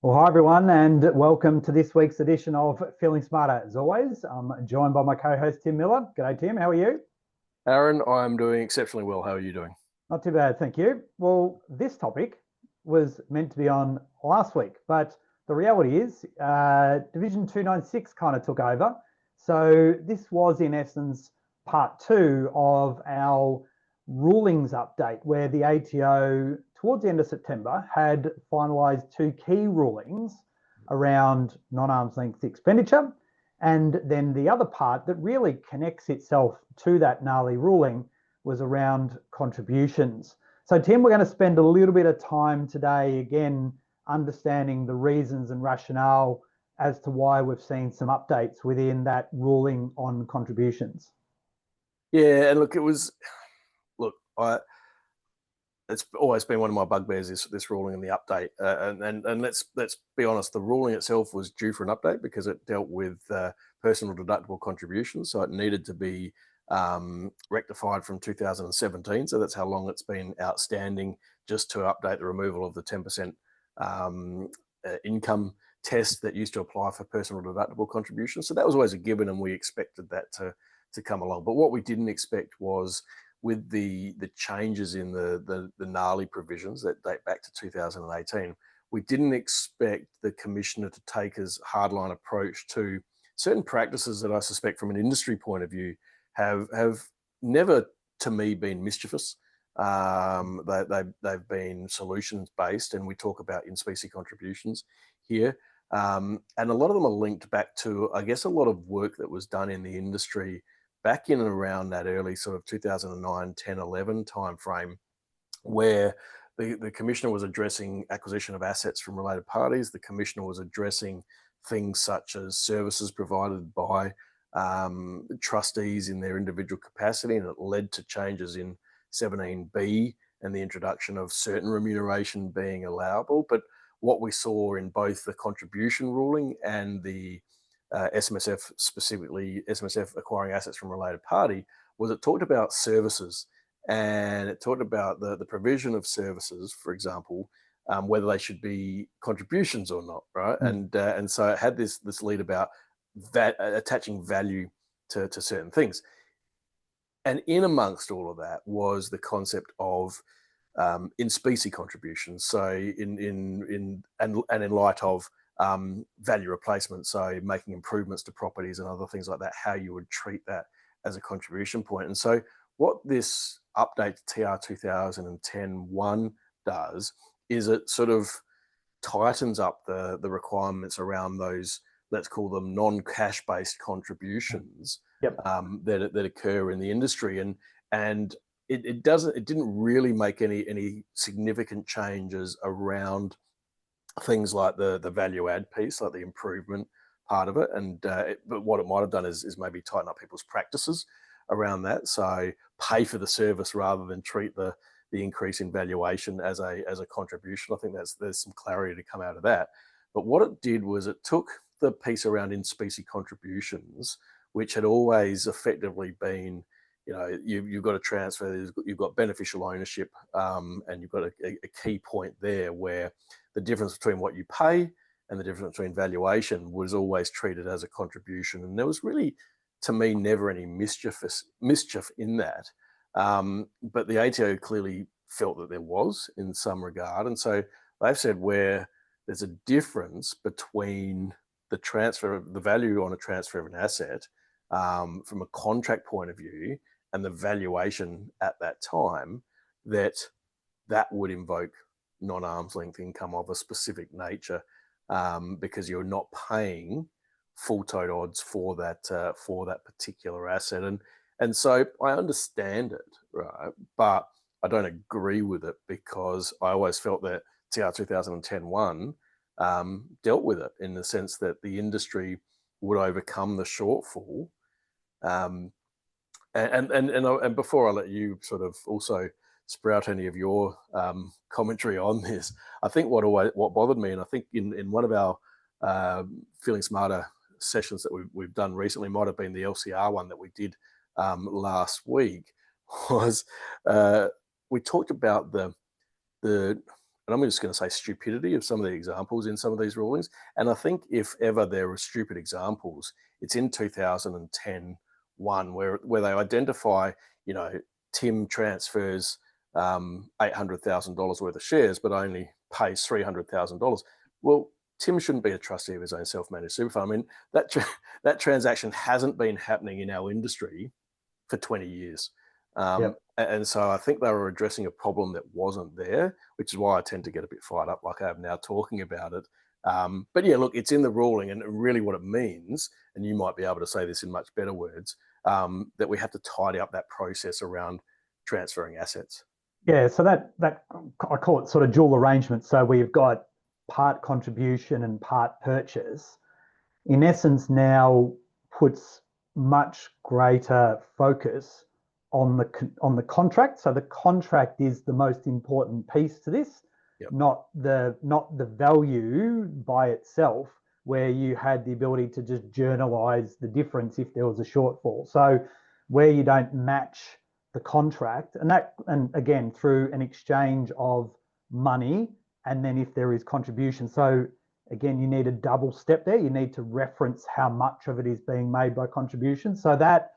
Well, hi everyone, and welcome to this week's edition of Feeling Smarter. As always, I'm joined by my co-host Tim Miller. G'day, Tim. How are you? Aaron, I'm doing exceptionally well. How are you doing? Not too bad, thank you. Well, this topic was meant to be on last week, but the reality is Division 296 kind of took over. So this was, in essence, part two of our rulings update, where the ATO, towards the end of September, had finalised two key rulings around non-arm's length expenditure. And then the other part that really connects itself to that NALE ruling was around contributions. So, Tim, we're going to spend a little bit of time today again understanding the reasons and rationale as to why we've seen some updates within that ruling on contributions. Yeah, and look, look, I it's always been one of my bugbears, this ruling and the update. And let's be honest, the ruling itself was due for an update because it dealt with personal deductible contributions, so it needed to be rectified from 2017. So that's how long it's been outstanding, just to update the removal of the 10% income test that used to apply for personal deductible contributions. So that was always a given, and we expected that to come along. But what we didn't expect was, with the changes in the NALE provisions that date back to 2018, we didn't expect the commissioner to take as hardline approach to certain practices that I suspect, from an industry point of view, have never, to me, been mischievous. They've been solutions based, and we talk about in-specie contributions here. And a lot of them are linked back to, I guess, a lot of work that was done in the industry back in and around that early sort of 2009, 10, 11 timeframe, where the commissioner was addressing acquisition of assets from related parties. The commissioner was addressing things such as services provided by trustees in their individual capacity, and it led to changes in 17B and the introduction of certain remuneration being allowable. But what we saw in both the contribution ruling and the SMSF, specifically SMSF acquiring assets from a related party, was it talked about services, and it talked about the provision of services, for example, whether they should be contributions or not, right? And so it had this lead about attaching value to certain things. And in amongst all of that was the concept of in-specie contributions. So in light of value replacement, so making improvements to properties and other things like that, how you would treat that as a contribution point. And so what this update to TR 2010-1 does is it sort of tightens up the requirements around those, let's call them non-cash based contributions. Yep. That occur in the industry, and it didn't really make any significant changes around things like the value add piece, like the improvement part of it. And but what it might have done is maybe tighten up people's practices around that. So pay for the service rather than treat the increase in valuation as a contribution. I think there's some clarity to come out of that. But what it did was it took the piece around in-specie contributions, which had always effectively been, you've got a transfer, you've got beneficial ownership, and you've got a key point there where the difference between what you pay and the difference between valuation was always treated as a contribution. And there was really, to me, never any mischief in that. But the ATO clearly felt that there was, in some regard. And so they've said, where there's a difference between the transfer of the value on a transfer of an asset from a contract point of view and the valuation at that time, that would invoke non-arm's length income of a specific nature, because you're not paying full tote odds for that particular asset. And so I understand it, right? But I don't agree with it, because I always felt that TR 2010-1 dealt with it in the sense that the industry would overcome the shortfall. And before I let you sort of also sprout any of your commentary on this, I think what bothered me, and I think in one of our Feeling Smarter sessions that we've done recently, might have been the LCR one that we did last week, was we talked about the and I'm just going to say stupidity of some of the examples in some of these rulings. And I think if ever there were stupid examples, it's in 2010 where they identify, Tim transfers $800,000 worth of shares, but only pays $300,000. Well, Tim shouldn't be a trustee of his own self-managed super fund. I mean, that transaction hasn't been happening in our industry for 20 years. And so I think they were addressing a problem that wasn't there, which is why I tend to get a bit fired up like I am now talking about it. But yeah, look, it's in the ruling, and really what it means, and you might be able to say this in much better words, that we have to tidy up that process around transferring assets. Yeah, so that I call it sort of dual arrangement. So we've got part contribution and part purchase. In essence, now puts much greater focus on the contract. So the contract is the most important piece to this, not the value by itself, where you had the ability to just journalize the difference if there was a shortfall. So where you don't match the contract, and again through an exchange of money, and then if there is contribution. So again, you need a double step there. You need to reference how much of it is being made by contribution. So that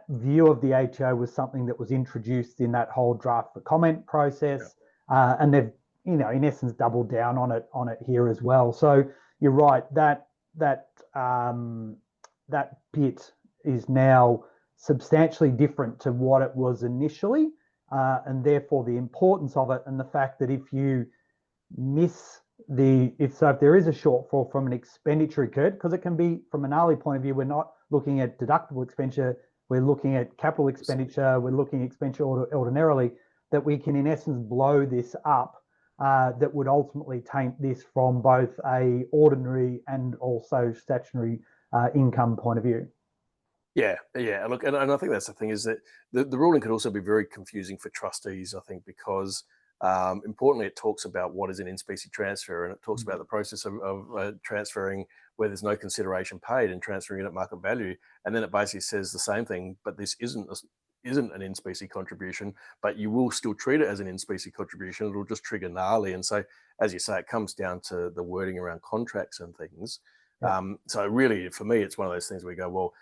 view of the ATO was something that was introduced in that whole draft for comment process, and they've, in essence, doubled down on it here as well. So you're right, that bit is now substantially different to what it was initially, and therefore the importance of it, and the fact that if you miss if there is a shortfall from an expenditure occurred, because it can be from an NALE point of view, we're not looking at deductible expenditure, we're looking at capital expenditure, we're looking at expenditure ordinarily, that we can in essence blow this up, that would ultimately taint this from both a ordinary and also statutory income point of view. Yeah. Look, and I think that's the thing, is that the ruling could also be very confusing for trustees, I think, because importantly, it talks about what is an in-specie transfer, and it talks about the process of transferring where there's no consideration paid and transferring it at market value. And then it basically says the same thing, but this isn't an in-specie contribution, but you will still treat it as an in-specie contribution. It'll just trigger NALE. And so, as you say, it comes down to the wording around contracts and things. So really, for me, it's one of those things where you go, well,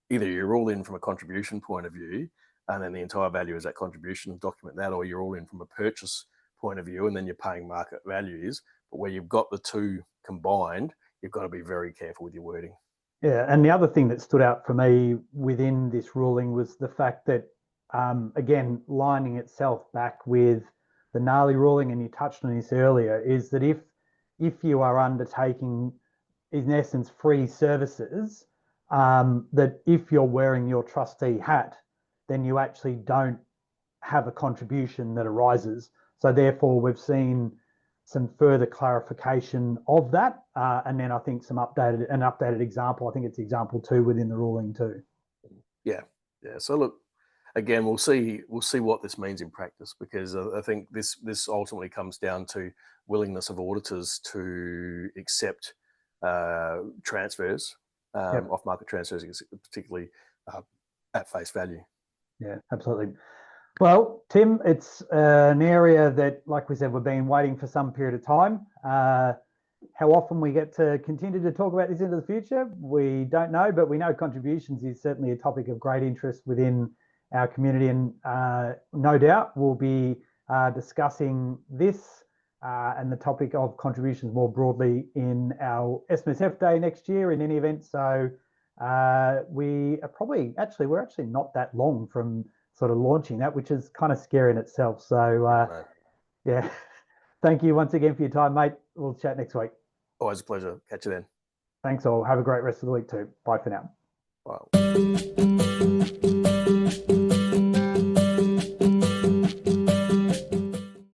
either you're all in from a contribution point of view, and then the entire value is that contribution, document that, or you're all in from a purchase point of view, and then you're paying market values. But where you've got the two combined, you've got to be very careful with your wording. Yeah, and the other thing that stood out for me within this ruling was the fact that, again, lining itself back with the NALE ruling, and you touched on this earlier, is that if you are undertaking, in essence, free services, that if you're wearing your trustee hat, then you actually don't have a contribution that arises. So therefore, we've seen some further clarification of that, and then I think an updated example. I think it's example 2 within the ruling too. Yeah. So look, again, we'll see what this means in practice, because I think this ultimately comes down to willingness of auditors to accept transfers, off-market transfers, particularly at face value. Yeah, absolutely. Well, Tim, it's an area that, like we said, we've been waiting for some period of time. How often we get to continue to talk about this into the future, we don't know, but we know contributions is certainly a topic of great interest within our community, and no doubt we'll be discussing this and the topic of contributions more broadly in our SMSF Day next year in any event. So we're actually not that long from sort of launching that, which is kind of scary in itself. So yeah, thank you once again for your time, mate. We'll chat next week. Always a pleasure. Catch you then. Thanks all. Have a great rest of the week too. Bye for now. Bye.